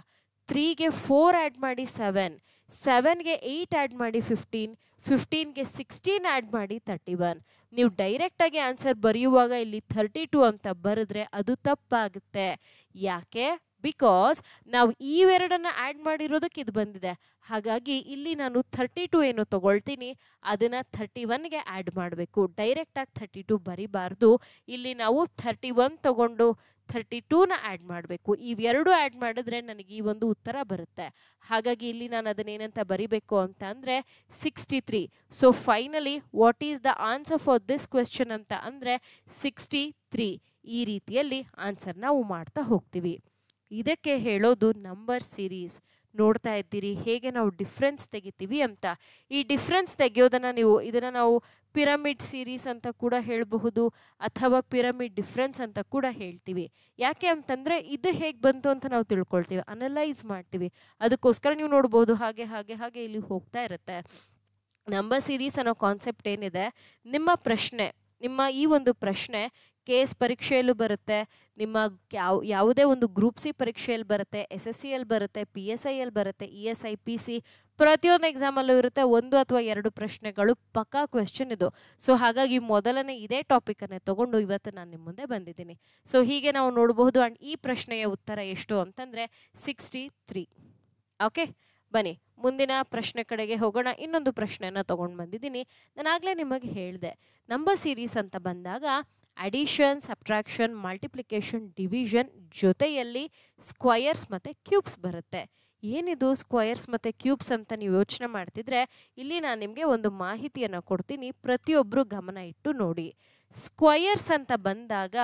3ಗೆ 4 ಆ್ಯಡ್ ಮಾಡಿ 7, 7ಗೆ 8 ಆ್ಯಡ್ ಮಾಡಿ 15, 15ಗೆ 16 ಆ್ಯಡ್ ಮಾಡಿ 31. ನೀವು ಡೈರೆಕ್ಟಾಗಿ ಆನ್ಸರ್ ಬರೆಯುವಾಗ ಇಲ್ಲಿ 32 ಅಂತ ಬರೆದ್ರೆ ಅದು ತಪ್ಪಾಗುತ್ತೆ. ಯಾಕೆ? ಬಿಕಾಸ್ ನಾವು ಇವೆರಡನ್ನು ಆ್ಯಡ್ ಮಾಡಿರೋದಕ್ಕೆ ಇದು ಬಂದಿದೆ. ಹಾಗಾಗಿ ಇಲ್ಲಿ ನಾನು 32 ಏನು ತಗೊಳ್ತೀನಿ ಅದನ್ನು 31ಗೆ ಆ್ಯಡ್ ಮಾಡಬೇಕು. ಡೈರೆಕ್ಟಾಗಿ 32 ಬರಿಬಾರ್ದು. ಇಲ್ಲಿ ನಾವು 31 ತಗೊಂಡು 32ನ ಆ್ಯಡ್ ಮಾಡಬೇಕು. ಇವೆರಡು ಆ್ಯಡ್ ಮಾಡಿದ್ರೆ ನನಗೆ ಈ ಒಂದು ಉತ್ತರ ಬರುತ್ತೆ. ಹಾಗಾಗಿ ಇಲ್ಲಿ ನಾನು ಅದನ್ನೇನಂತ ಬರಿಬೇಕು ಅಂತ ಅಂದರೆ 63. So finally what is the answer for this question ಅಂತ ಅಂದರೆ 63. ಈ ರೀತಿಯಲ್ಲಿ ಆನ್ಸರ್ ನಾವು ಮಾಡ್ತಾ ಹೋಗ್ತೀವಿ. ಇದಕ್ಕೆ ಹೇಳೋದು ನಂಬರ್ ಸೀರೀಸ್. ನೋಡ್ತಾ ಇದ್ದೀರಿ ಹೇಗೆ ನಾವು ಡಿಫ್ರೆನ್ಸ್ ತೆಗಿತೀವಿ ಅಂತ. ಈ ಡಿಫ್ರೆನ್ಸ್ ತೆಗೆಯೋದನ್ನು ನೀವು ಇದನ್ನು ನಾವು ಪಿರಮಿಡ್ ಸೀರೀಸ್ ಅಂತ ಕೂಡ ಹೇಳಬಹುದು ಅಥವಾ ಪಿರಮಿಡ್ ಡಿಫ್ರೆನ್ಸ್ ಅಂತ ಕೂಡ ಹೇಳ್ತೀವಿ. ಯಾಕೆ ಅಂತಂದರೆ ಇದು ಹೇಗೆ ಬಂತು ಅಂತ ನಾವು ತಿಳ್ಕೊಳ್ತೀವಿ, ಅನಲೈಸ್ ಮಾಡ್ತೀವಿ. ಅದಕ್ಕೋಸ್ಕರ ನೀವು ನೋಡ್ಬೋದು ಹಾಗೆ ಹಾಗೆ ಹಾಗೆ ಇಲ್ಲಿ ಹೋಗ್ತಾ ಇರುತ್ತೆ. ನಂಬರ್ ಸೀರೀಸ್ ಅನ್ನೋ ಕಾನ್ಸೆಪ್ಟ್ ಏನಿದೆ, ನಿಮ್ಮ ಪ್ರಶ್ನೆ, ನಿಮ್ಮ ಈ ಒಂದು ಪ್ರಶ್ನೆ KS ಪರೀಕ್ಷೆಯಲ್ಲೂ ಬರುತ್ತೆ, ನಿಮ್ಮ ಯಾವುದೇ ಒಂದು ಗ್ರೂಪ್ ಸಿ ಪರೀಕ್ಷೆಯಲ್ಲಿ ಬರುತ್ತೆ, SSCಯಲ್ಲಿ ಬರುತ್ತೆ, PSIಯಲ್ಲಿ ಬರುತ್ತೆ, ESI PC ಪ್ರತಿಯೊಂದು ಎಕ್ಸಾಮಲ್ಲೂ ಇರುತ್ತೆ. 1 ಅಥವಾ 2 ಪ್ರಶ್ನೆಗಳು ಪಕ್ಕಾ ಕ್ವೆಶ್ಚನ್ ಇದು. ಸೊ ಹಾಗಾಗಿ ಮೊದಲನೇ ಇದೇ ಟಾಪಿಕನ್ನೇ ತೊಗೊಂಡು ಇವತ್ತು ನಾನು ನಿಮ್ಮ ಮುಂದೆ ಬಂದಿದ್ದೀನಿ. ಸೊ ಹೀಗೆ ನಾವು ನೋಡಬಹುದು. ಆ್ಯಂಡ್ ಈ ಪ್ರಶ್ನೆಯ ಉತ್ತರ ಎಷ್ಟು ಅಂತಂದರೆ 63. ಓಕೆ, ಬನ್ನಿ ಮುಂದಿನ ಪ್ರಶ್ನೆ ಕಡೆಗೆ ಹೋಗೋಣ. ಇನ್ನೊಂದು ಪ್ರಶ್ನೆಯನ್ನು ತೊಗೊಂಡು ಬಂದಿದ್ದೀನಿ. ನಾನು ಆಗಲೇ ನಿಮಗೆ ಹೇಳಿದೆ, ನಂಬರ್ ಸೀರೀಸ್ ಅಂತ ಬಂದಾಗ ಅಡಿಷನ್, ಸಬ್ಟ್ರಾಕ್ಷನ್, ಮಲ್ಟಿಪ್ಲಿಕೇಶನ್, ಡಿವಿಷನ್ ಜೊತೆಯಲ್ಲಿ ಸ್ಕ್ವಯರ್ಸ್ ಮತ್ತು ಕ್ಯೂಬ್ಸ್ ಬರುತ್ತೆ. ಏನಿದು ಸ್ಕ್ವಯರ್ಸ್ ಮತ್ತು ಕ್ಯೂಬ್ಸ್ ಅಂತ ನೀವು ಯೋಚನೆ ಮಾಡ್ತಿದ್ರೆ ಇಲ್ಲಿ ನಾನು ನಿಮಗೆ ಒಂದು ಮಾಹಿತಿಯನ್ನು ಕೊಡ್ತೀನಿ, ಪ್ರತಿಯೊಬ್ಬರು ಗಮನ ಇಟ್ಟು ನೋಡಿ. ಸ್ಕ್ವಯರ್ಸ್ ಅಂತ ಬಂದಾಗ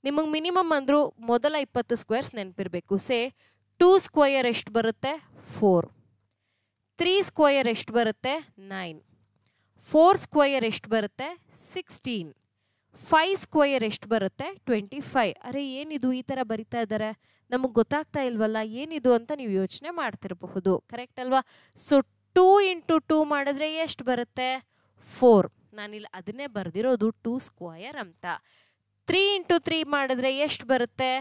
ನಿಮಗೆ ಮಿನಿಮಮ್ ಅಂದರೂ ಮೊದಲ 20 ಸ್ಕ್ವೇರ್ಸ್ ನೆನಪಿರಬೇಕು. ಸೇ 2 ಸ್ಕ್ವಯರ್ ಎಷ್ಟು ಬರುತ್ತೆ? 4. 3 ಸ್ಕ್ವಯರ್ ಎಷ್ಟು ಬರುತ್ತೆ? 9. 4 ಸ್ಕ್ವಯರ್ ಎಷ್ಟು ಬರುತ್ತೆ? 16. 5 ಸ್ಕ್ವಯರ್ ಎಷ್ಟು ಬರುತ್ತೆ? 25. ಅರೆ ಏನಿದು ಈ ಥರ ಬರಿತಾ ಇದ್ದಾರೆ, ನಮಗೆ ಗೊತ್ತಾಗ್ತಾ ಇಲ್ವಲ್ಲ ಏನಿದು ಅಂತ ನೀವು ಯೋಚನೆ ಮಾಡ್ತಿರಬಹುದು. ಕರೆಕ್ಟ್ ಅಲ್ವಾ? ಸೊ 2 ಇಂಟು 2 ಮಾಡಿದ್ರೆ ಎಷ್ಟು ಬರುತ್ತೆ? 4. ನಾನಿಲ್ಲಿ ಅದನ್ನೇ ಬರೆದಿರೋದು 2 ಸ್ಕ್ವಯರ್ ಅಂತ. 3 ಇಂಟು 3 ಮಾಡಿದ್ರೆ ಎಷ್ಟು ಬರುತ್ತೆ?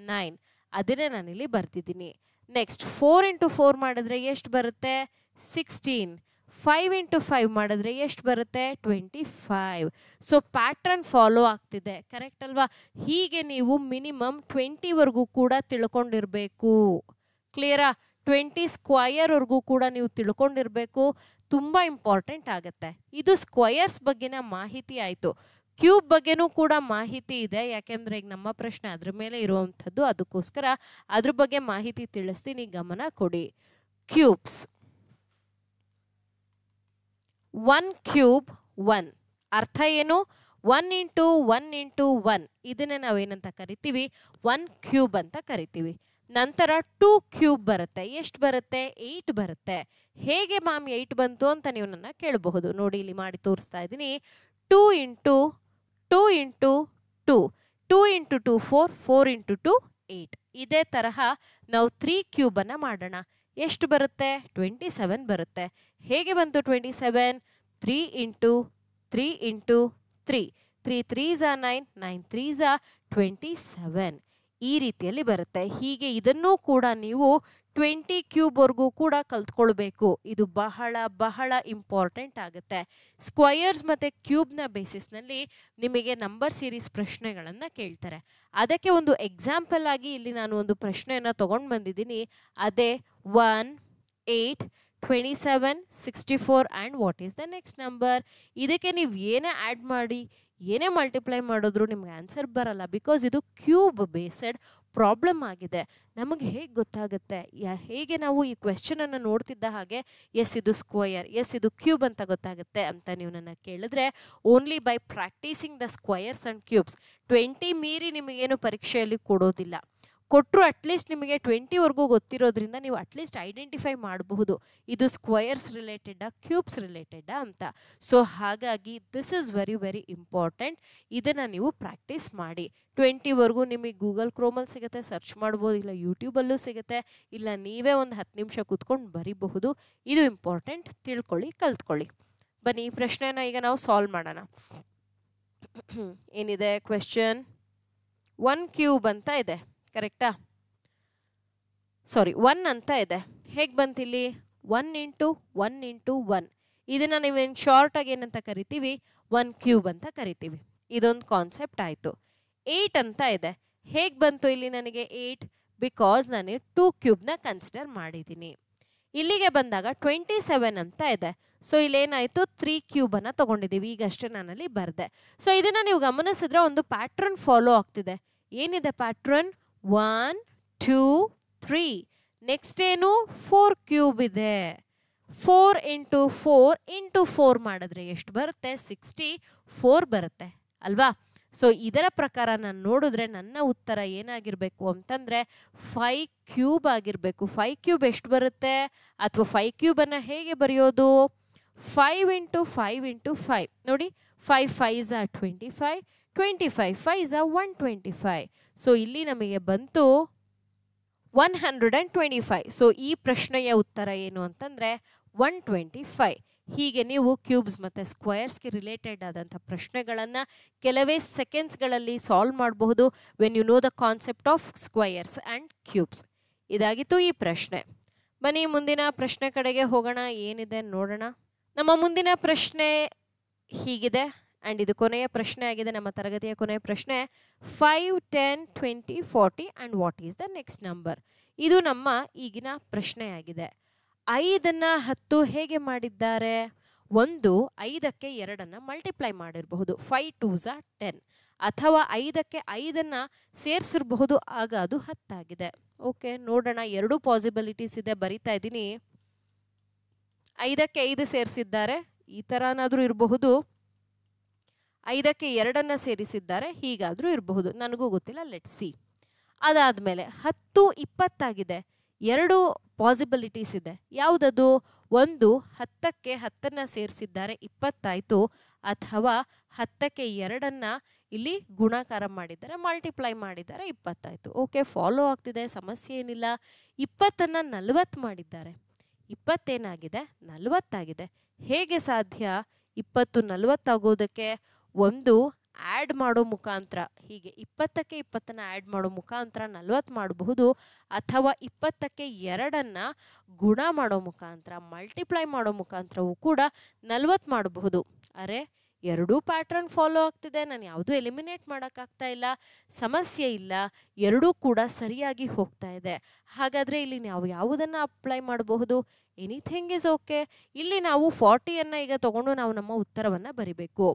9. ಅದನ್ನೇ ನಾನಿಲ್ಲಿ ಬರ್ತಿದ್ದೀನಿ. ನೆಕ್ಸ್ಟ್ 4 ಇಂಟು 4 ಮಾಡಿದ್ರೆ ಎಷ್ಟು ಬರುತ್ತೆ? 16. 5 ಇಂಟು 5 ಮಾಡಿದ್ರೆ ಎಷ್ಟು ಬರುತ್ತೆ? 25. ಸೊ ಪ್ಯಾಟ್ರನ್ ಫಾಲೋ ಆಗ್ತಿದೆ. ಕರೆಕ್ಟ್ ಅಲ್ವಾ? ಹೀಗೆ ನೀವು ಮಿನಿಮಮ್ 20ವರೆಗೂ ಕೂಡ ತಿಳ್ಕೊಂಡಿರಬೇಕು. ಕ್ಲಿಯರಾ? 20 ಸ್ಕ್ವಯರ್ವರೆಗೂ ಕೂಡ ನೀವು ತಿಳ್ಕೊಂಡಿರಬೇಕು. ತುಂಬ ಇಂಪಾರ್ಟೆಂಟ್ ಆಗುತ್ತೆ. ಇದು ಸ್ಕ್ವಯರ್ಸ್ ಬಗ್ಗೆನ ಮಾಹಿತಿ ಆಯಿತು. ಕ್ಯೂಬ್ ಬಗ್ಗೆನೂ ಕೂಡ ಮಾಹಿತಿ ಇದೆ, ಯಾಕೆಂದರೆ ಈಗ ನಮ್ಮ ಪ್ರಶ್ನೆ ಅದ್ರ ಮೇಲೆ ಇರುವಂಥದ್ದು, ಅದಕ್ಕೋಸ್ಕರ ಅದ್ರ ಬಗ್ಗೆ ಮಾಹಿತಿ ತಿಳಿಸ್ತೀನಿ, ಗಮನ ಕೊಡಿ. ಕ್ಯೂಬ್ಸ್. 1 ಕ್ಯೂಬ್ 1 ಅರ್ಥ ಏನು? 1 ಇಂಟು 1 ಇಂಟು 1 ಇದನ್ನೇ ನಾವೇನಂತ ಕರಿತೀವಿ? 1 ಕ್ಯೂಬ್ ಅಂತ ಕರಿತೀವಿ. ನಂತರ 2 ಕ್ಯೂಬ್ ಬರುತ್ತೆ. ಎಷ್ಟು ಬರುತ್ತೆ? 8 ಬರುತ್ತೆ. ಹೇಗೆ ಮ್ಯಾಮ್ 8 ಬಂತು ಅಂತ ನೀವು ನನ್ನ ಕೇಳಬಹುದು. ನೋಡಿ ಇಲ್ಲಿ ಮಾಡಿ ತೋರಿಸ್ತಾ ಇದ್ದೀನಿ. 2 ಇಂಟು 2 ಇಂಟು 2 2 ಇಂಟು 2 4 4 ಇಂಟು 2 8. ಇದೇ ತರಹ ನಾವು 3 ಕ್ಯೂಬನ್ನು ಮಾಡೋಣ. ಎಷ್ಟು ಬರುತ್ತೆ? 27 ಬರುತ್ತೆ. ಹೇಗೆ ಬಂತು 27? 3 ಇಂಟು 3 ಇಂಟು 3 3 3s 9 9 3s 27. ಈ ರೀತಿಯಲ್ಲಿ ಬರುತ್ತೆ. ಹೀಗೆ ಇದನ್ನೂ ಕೂಡ ನೀವು 20 ಕ್ಯೂಬ್ವರೆಗೂ ಕೂಡ ಕಲ್ತ್ಕೊಳ್ಬೇಕು. ಇದು ಬಹಳ ಬಹಳ ಇಂಪಾರ್ಟೆಂಟ್ ಆಗುತ್ತೆ. ಸ್ಕ್ವಯರ್ಸ್ ಮತ್ತು ಕ್ಯೂಬ್ನ ಬೇಸಿಸ್ನಲ್ಲಿ ನಿಮಗೆ ನಂಬರ್ ಸೀರೀಸ್ ಪ್ರಶ್ನೆಗಳನ್ನು ಕೇಳ್ತಾರೆ. ಅದಕ್ಕೆ ಒಂದು ಎಕ್ಸಾಂಪಲ್ ಆಗಿ ಇಲ್ಲಿ ನಾನು ಒಂದು ಪ್ರಶ್ನೆಯನ್ನು ತೊಗೊಂಡು ಬಂದಿದ್ದೀನಿ. ಅದೇ 1 8 27 64 and what is the next number. ಇದಕ್ಕೆ ನೀವು ಏನೇ ಆ್ಯಡ್ ಮಾಡಿ ಏನೇ ಮಲ್ಟಿಪ್ಲೈ ಮಾಡಿದ್ರು ನಿಮ್ಗೆ ಆನ್ಸರ್ ಬರಲ್ಲ, ಬಿಕಾಸ್ ಇದು ಕ್ಯೂಬ್ ಬೇಸ್ಡ್ ಪ್ರಾಬ್ಲಮ್ ಆಗಿದೆ. ನಮಗೆ ಹೇಗೆ ಗೊತ್ತಾಗುತ್ತೆ? ಹೇಗೆ ನಾವು ಈ ಕ್ವೆಶ್ಚನನ್ನು ನೋಡ್ತಿದ್ದ ಹಾಗೆ ಎಸ್ ಇದು ಸ್ಕ್ವಯರ್, ಎಸ್ ಇದು ಕ್ಯೂಬ್ ಅಂತ ಗೊತ್ತಾಗುತ್ತೆ ಅಂತ ನೀವು ನನ್ನ ಕೇಳಿದ್ರೆ, only by practising the squares and cubes. 20 ಮೀರಿ ನಿಮಗೇನು ಪರೀಕ್ಷೆಯಲ್ಲಿ ಕೊಡೋದಿಲ್ಲ. ಕೊಟ್ಟರು ಅಟ್ಲೀಸ್ಟ್ ನಿಮಗೆ 20ವರೆಗೂ ಗೊತ್ತಿರೋದ್ರಿಂದ ನೀವು ಅಟ್ಲೀಸ್ಟ್ ಐಡೆಂಟಿಫೈ ಮಾಡಬಹುದು ಇದು ಸ್ಕ್ವಯರ್ಸ್ ರಿಲೇಟೆಡಾ ಕ್ಯೂಬ್ಸ್ ರಿಲೇಟೆಡಾ ಅಂತ. ಸೊ ಹಾಗಾಗಿ this is very very important. ಇದನ್ನು ನೀವು ಪ್ರಾಕ್ಟೀಸ್ ಮಾಡಿ. 20ವರೆಗೂ ನಿಮಗೆ ಗೂಗಲ್ ಕ್ರೋಮಲ್ಲಿ ಸಿಗುತ್ತೆ, ಸರ್ಚ್ ಮಾಡ್ಬೋದು, ಇಲ್ಲ ಯೂಟ್ಯೂಬಲ್ಲೂ ಸಿಗುತ್ತೆ, ಇಲ್ಲ ನೀವೇ ಒಂದು 10 ನಿಮಿಷ ಕೂತ್ಕೊಂಡು ಬರೀಬಹುದು. ಇದು ಇಂಪಾರ್ಟೆಂಟ್. ತಿಳ್ಕೊಳ್ಳಿ, ಕಲ್ತ್ಕೊಳ್ಳಿ. ಬನ್ನಿ ಈ ಪ್ರಶ್ನೆನ ಈಗ ನಾವು ಸಾಲ್ವ್ ಮಾಡೋಣ. ಏನಿದೆ ಕ್ವೆಶ್ಚನ್? 1 ಕ್ಯೂಬ್ ಅಂತ ಇದೆ, ಕರೆಕ್ಟಾ? ಸಾರಿ 1 ಅಂತ ಇದೆ. ಹೇಗೆ ಬಂತಿಲ್ಲಿ? 1 ಇಂಟು 1 ಇಂಟು 1 ಇದನ್ನು ನೀವೇನು ಶಾರ್ಟಾಗಿ ಏನಂತ ಕರಿತೀವಿ? 1 ಕ್ಯೂಬ್ ಅಂತ ಕರಿತೀವಿ. ಇದೊಂದು ಕಾನ್ಸೆಪ್ಟ್ ಆಯಿತು. 8 ಅಂತ ಇದೆ. ಹೇಗೆ ಬಂತು ಇಲ್ಲಿ ನನಗೆ 8? ಬಿಕಾಸ್ ನಾನು 2 ಕ್ಯೂಬ್ನ ಕನ್ಸಿಡರ್ ಮಾಡಿದ್ದೀನಿ. ಇಲ್ಲಿಗೆ ಬಂದಾಗ 27 ಅಂತ ಇದೆ. ಸೊ ಇಲ್ಲೇನಾಯಿತು? 3 ಕ್ಯೂಬನ್ನು ತೊಗೊಂಡಿದ್ದೀವಿ. ಈಗಷ್ಟೇ ನಾನಲ್ಲಿ ಬರೆದೆ. ಸೊ ಇದನ್ನು ನೀವು ಗಮನಿಸಿದ್ರೆ ಒಂದು ಪ್ಯಾಟ್ರನ್ ಫಾಲೋ ಆಗ್ತಿದೆ. ಏನಿದೆ ಪ್ಯಾಟ್ರನ್? 1 2 3. ನೆಕ್ಸ್ಟ್ ಏನು? 4 ಕ್ಯೂಬ್ ಇದೆ. 4 ಇಂಟು 4 ಇಂಟು 4 ಮಾಡಿದ್ರೆ ಎಷ್ಟು ಬರುತ್ತೆ? 64 ಬರುತ್ತೆ ಅಲ್ವಾ? ಸೊ ಇದರ ಪ್ರಕಾರ ನಾನು ನೋಡಿದ್ರೆ ನನ್ನ ಉತ್ತರ ಏನಾಗಿರಬೇಕು ಅಂತಂದರೆ 5 ಕ್ಯೂಬ್ ಆಗಿರಬೇಕು. 5 ಕ್ಯೂಬ್ ಎಷ್ಟು ಬರುತ್ತೆ? ಅಥವಾ 5 ಕ್ಯೂಬನ್ನು ಹೇಗೆ ಬರೆಯೋದು? 5 ಇಂಟು 5 ಇಂಟು 5 ನೋಡಿ, 5 5s 25, 25 5s 125. ಸೊ ಇಲ್ಲಿ ನಮಗೆ ಬಂತು 125. ಸೊ ಈ ಪ್ರಶ್ನೆಯ ಉತ್ತರ ಏನು ಅಂತಂದರೆ 125. ಹೀಗೆ ನೀವು ಕ್ಯೂಬ್ಸ್ ಮತ್ತು ಸ್ಕ್ವಯರ್ಸ್ಗೆ ರಿಲೇಟೆಡ್ ಆದಂಥ ಪ್ರಶ್ನೆಗಳನ್ನು ಕೆಲವೇ ಸೆಕೆಂಡ್ಸ್ಗಳಲ್ಲಿ ಸಾಲ್ವ್ ಮಾಡಬಹುದು when you know the concept of squares and cubes. ಇದಾಗಿತ್ತು ಈ ಪ್ರಶ್ನೆ. ಬನ್ನಿ ಮುಂದಿನ ಪ್ರಶ್ನೆ ಕಡೆಗೆ ಹೋಗೋಣ. ಏನಿದೆ ನೋಡೋಣ. ನಮ್ಮ ಮುಂದಿನ ಪ್ರಶ್ನೆ ಹೀಗಿದೆ, ಆ್ಯಂಡ್ ಇದು ಕೊನೆಯ ಪ್ರಶ್ನೆ ಆಗಿದೆ, ನಮ್ಮ ತರಗತಿಯ ಕೊನೆಯ ಪ್ರಶ್ನೆ. 5 10 20 40 and what is the next number. ಇದು ನಮ್ಮ ಈಗಿನ ಪ್ರಶ್ನೆಯಾಗಿದೆ. 5 10 ಹೇಗೆ ಮಾಡಿದ್ದಾರೆ? ಒಂದು 5ಕ್ಕೆ 2 ಮಲ್ಟಿಪ್ಲೈ ಮಾಡಿರಬಹುದು, 5 2s are 10, ಅಥವಾ 5ಕ್ಕೆ 5 ಸೇರಿಸಿರಬಹುದು, ಆಗ ಅದು 10 ಆಗಿದೆ. ಓಕೆ, ನೋಡೋಣ. ಎರಡು ಪಾಸಿಬಿಲಿಟೀಸ್ ಇದೆ, ಬರಿತಾ ಇದ್ದೀನಿ. 5ಕ್ಕೆ 5 ಸೇರಿಸಿದ್ದಾರೆ, ಈ ಥರನಾದರೂ ಇರಬಹುದು. 5ಕ್ಕೆ 2 ಸೇರಿಸಿದ್ದಾರೆ, ಹೀಗಾದರೂ ಇರಬಹುದು, ನನಗೂ ಗೊತ್ತಿಲ್ಲ. Let's see. ಅದಾದಮೇಲೆ 10 20 ಆಗಿದೆ. ಎರಡು ಪಾಸಿಬಿಲಿಟೀಸ್ ಇದೆ. ಯಾವುದದು? ಒಂದು 10ಕ್ಕೆ 10 ಸೇರಿಸಿದ್ದಾರೆ, 20 ಆಯಿತು, ಅಥವಾ 10ಕ್ಕೆ 2 ಇಲ್ಲಿ ಗುಣಾಕಾರ ಮಾಡಿದ್ದಾರೆ, ಮಲ್ಟಿಪ್ಲೈ ಮಾಡಿದ್ದಾರೆ, 20 ಆಯಿತು. ಓಕೆ, ಫಾಲೋ ಆಗ್ತಿದೆ, ಸಮಸ್ಯೆ ಏನಿಲ್ಲ. 20ನ್ನು 40 ಮಾಡಿದ್ದಾರೆ, 20 ಏನಾಗಿದೆ? 40 ಆಗಿದೆ. ಹೇಗೆ ಸಾಧ್ಯ 20 40 ಆಗೋದಕ್ಕೆ? ಒಂದು ಆ್ಯಡ್ ಮಾಡೋ ಮುಖಾಂತರ, ಹೀಗೆ 20ಕ್ಕೆ 20ನ್ನು ಆ್ಯಡ್ ಮಾಡೋ ಮುಖಾಂತರ 40 ಮಾಡಬಹುದು, ಅಥವಾ 20ಕ್ಕೆ 2 ಗುಣ ಮಾಡೋ ಮುಖಾಂತರ, ಮಲ್ಟಿಪ್ಲೈ ಮಾಡೋ ಮುಖಾಂತರವೂ ಕೂಡ 40 ಮಾಡಬಹುದು. ಅರೆ, ಎರಡೂ ಪ್ಯಾಟ್ರನ್ ಫಾಲೋ ಆಗ್ತಿದೆ, ನಾನು ಯಾವುದೂ ಎಲಿಮಿನೇಟ್ ಮಾಡೋಕ್ಕಾಗ್ತಾ ಇಲ್ಲ, ಸಮಸ್ಯೆ ಇಲ್ಲ, ಎರಡೂ ಕೂಡ ಸರಿಯಾಗಿ ಹೋಗ್ತಾ ಇದೆ. ಹಾಗಾದರೆ ಇಲ್ಲಿ ನಾವು ಯಾವುದನ್ನು ಅಪ್ಲೈ ಮಾಡಬಹುದು? Anything is okay. ಇಲ್ಲಿ ನಾವು 40ನ್ನು ಈಗ ತಗೊಂಡು ನಾವು ನಮ್ಮ ಉತ್ತರವನ್ನು ಬರಿಬೇಕು.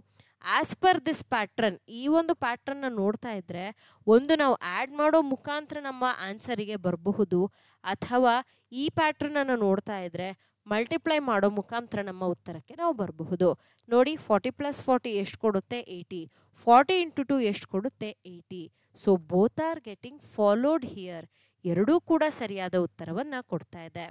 ಆಸ್ ಪರ್ ದಿಸ್ ಪ್ಯಾಟ್ರನ್, ಈ ಒಂದು ಪ್ಯಾಟ್ರನ್ನ ನೋಡ್ತಾ ಇದ್ರೆ ಒಂದು ನಾವು ಆ್ಯಡ್ ಮಾಡೋ ಮುಖಾಂತರ ನಮ್ಮ ಆನ್ಸರಿಗೆ ಬರಬಹುದು, ಅಥವಾ ಈ ಪ್ಯಾಟ್ರನನ್ನು ನೋಡ್ತಾ ಇದ್ರೆ ಮಲ್ಟಿಪ್ಲೈ ಮಾಡೋ ಮುಖಾಂತರ ನಮ್ಮ ಉತ್ತರಕ್ಕೆ ನಾವು ಬರಬಹುದು. ನೋಡಿ, 40 + 40 ಎಷ್ಟು ಕೊಡುತ್ತೆ? 80. 40 × 2 ಎಷ್ಟು ಕೊಡುತ್ತೆ? 80. So both are getting followed here. ಎರಡೂ ಕೂಡ ಸರಿಯಾದ ಉತ್ತರವನ್ನು ಕೊಡ್ತಾ ಇದೆ.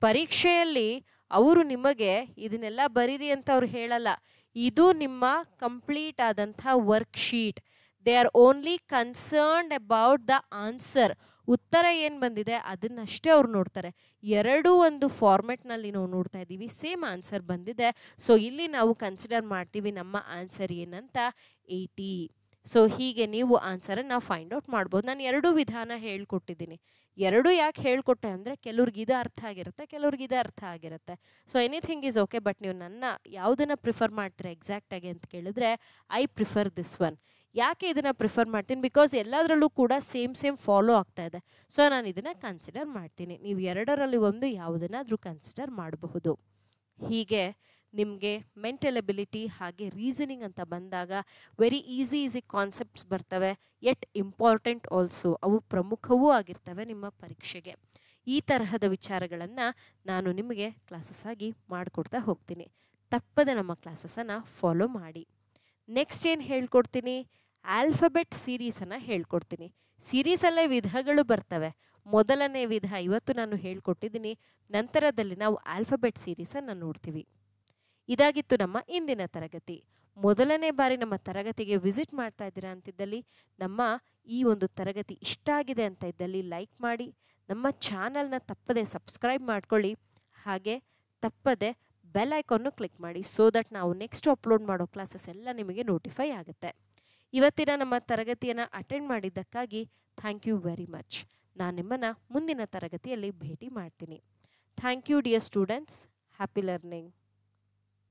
ಪರೀಕ್ಷೆಯಲ್ಲಿ ಅವರು ನಿಮಗೆ ಇದನ್ನೆಲ್ಲ ಬರೀರಿ ಅಂತ ಅವ್ರು ಹೇಳಲ್ಲ. ಇದು ನಿಮ್ಮ ಕಂಪ್ಲೀಟ್ ಆದಂಥ worksheet. They are only concerned about the answer. ಉತ್ತರ ಏನು ಬಂದಿದೆ ಅದನ್ನಷ್ಟೇ ಅವ್ರು ನೋಡ್ತಾರೆ. ಎರಡೂ ಒಂದು ಫಾರ್ಮೆಟ್ನಲ್ಲಿ ನಾವು ನೋಡ್ತಾ ಇದ್ದೀವಿ, ಸೇಮ್ ಆನ್ಸರ್ ಬಂದಿದೆ. ಸೊ ಇಲ್ಲಿ ನಾವು ಕನ್ಸಿಡರ್ ಮಾಡ್ತೀವಿ ನಮ್ಮ ಆನ್ಸರ್ ಏನಂತ, 80. ಸೊ ಹೀಗೆ ನೀವು ಆನ್ಸರನ್ನು ಫೈಂಡ್ ಔಟ್ ಮಾಡ್ಬೋದು. ನಾನು ಎರಡೂ ವಿಧಾನ ಹೇಳ್ಕೊಟ್ಟಿದ್ದೀನಿ. ಎರಡೂ ಯಾಕೆ ಹೇಳ್ಕೊಟ್ಟೆ ಅಂದರೆ ಕೆಲವ್ರಿಗೆ ಇದು ಅರ್ಥ ಆಗಿರುತ್ತೆ, ಕೆಲವ್ರಿಗೆ ಇದು ಅರ್ಥ ಆಗಿರುತ್ತೆ. So anything is okay. But ನೀವು ನನ್ನ ಯಾವುದನ್ನು ಪ್ರಿಫರ್ ಮಾಡ್ತೀರಾ ಎಕ್ಸಾಕ್ಟಾಗಿ ಅಂತ ಕೇಳಿದ್ರೆ, ಐ ಪ್ರಿಫರ್ ದಿಸ್ ಒನ್. ಯಾಕೆ ಇದನ್ನು ಪ್ರಿಫರ್ ಮಾಡ್ತೀನಿ? ಬಿಕಾಸ್ ಎಲ್ಲದರಲ್ಲೂ ಕೂಡ ಸೇಮ್ ಫಾಲೋ ಆಗ್ತಾ ಇದೆ. ಸೊ ನಾನು ಇದನ್ನು ಕನ್ಸಿಡರ್ ಮಾಡ್ತೀನಿ. ನೀವು ಎರಡರಲ್ಲಿ ಒಂದು ಯಾವುದನ್ನಾದರೂ ಕನ್ಸಿಡರ್ ಮಾಡಬಹುದು. ಹೀಗೆ ನಿಮಗೆ ಮೆಂಟಲ್ ಎಬಿಲಿಟಿ ಹಾಗೆ ರೀಸನಿಂಗ್ ಅಂತ ಬಂದಾಗ ವೆರಿ ಈಸಿ ಕಾನ್ಸೆಪ್ಟ್ಸ್ ಬರ್ತವೆ, ಯಟ್ ಇಂಪಾರ್ಟೆಂಟ್ ಆಲ್ಸೋ. ಅವು ಪ್ರಮುಖವೂ ಆಗಿರ್ತವೆ ನಿಮ್ಮ ಪರೀಕ್ಷೆಗೆ. ಈ ತರಹದ ವಿಚಾರಗಳನ್ನು ನಾನು ನಿಮಗೆ ಕ್ಲಾಸಸ್ ಆಗಿ ಮಾಡಿಕೊಡ್ತಾ ಹೋಗ್ತೀನಿ. ತಪ್ಪದೆ ನಮ್ಮ ಕ್ಲಾಸಸನ್ನು ಫಾಲೋ ಮಾಡಿ. ನೆಕ್ಸ್ಟ್ ಏನು ಹೇಳ್ಕೊಡ್ತೀನಿ? ಆಲ್ಫಬೆಟ್ ಸೀರೀಸನ್ನು ಹೇಳ್ಕೊಡ್ತೀನಿ. ಸೀರೀಸಲ್ಲೇ ವಿಧಗಳು ಬರ್ತವೆ. ಮೊದಲನೇ ವಿಧ ಇವತ್ತು ನಾನು ಹೇಳ್ಕೊಟ್ಟಿದ್ದೀನಿ. ನಂತರದಲ್ಲಿ ನಾವು ಆಲ್ಫಬೆಟ್ ಸೀರೀಸನ್ನು ನೋಡ್ತೀವಿ. ಇದಾಗಿತ್ತು ನಮ್ಮ ಇಂದಿನ ತರಗತಿ. ಮೊದಲನೇ ಬಾರಿ ನಮ್ಮ ತರಗತಿಗೆ ವಿಸಿಟ್ ಮಾಡ್ತಾ ಇದ್ದೀರಾ ಅಂತಿದ್ದಲ್ಲಿ, ನಮ್ಮ ಈ ಒಂದು ತರಗತಿ ಇಷ್ಟ ಆಗಿದೆ ಅಂತ ಇದ್ದಲ್ಲಿ ಲೈಕ್ ಮಾಡಿ, ನಮ್ಮ ಚಾನಲ್ನ ತಪ್ಪದೆ ಸಬ್ಸ್ಕ್ರೈಬ್ ಮಾಡ್ಕೊಳ್ಳಿ, ಹಾಗೆ ತಪ್ಪದೆ ಬೆಲ್ ಐಕಾನ್ನು ಕ್ಲಿಕ್ ಮಾಡಿ. ಸೋ ದಟ್ ನಾವು ನೆಕ್ಸ್ಟ್ ಅಪ್ಲೋಡ್ ಮಾಡೋ ಕ್ಲಾಸಸ್ ಎಲ್ಲ ನಿಮಗೆ ನೋಟಿಫೈ ಆಗುತ್ತೆ. ಇವತ್ತಿನ ನಮ್ಮ ತರಗತಿಯನ್ನು ಅಟೆಂಡ್ ಮಾಡಿದ್ದಕ್ಕಾಗಿ ಥ್ಯಾಂಕ್ ಯು ವೆರಿ ಮಚ್. ನಾನು ನಿಮ್ಮನ್ನು ಮುಂದಿನ ತರಗತಿಯಲ್ಲಿ ಭೇಟಿ ಮಾಡ್ತೀನಿ. Thank you dear students. Happy learning.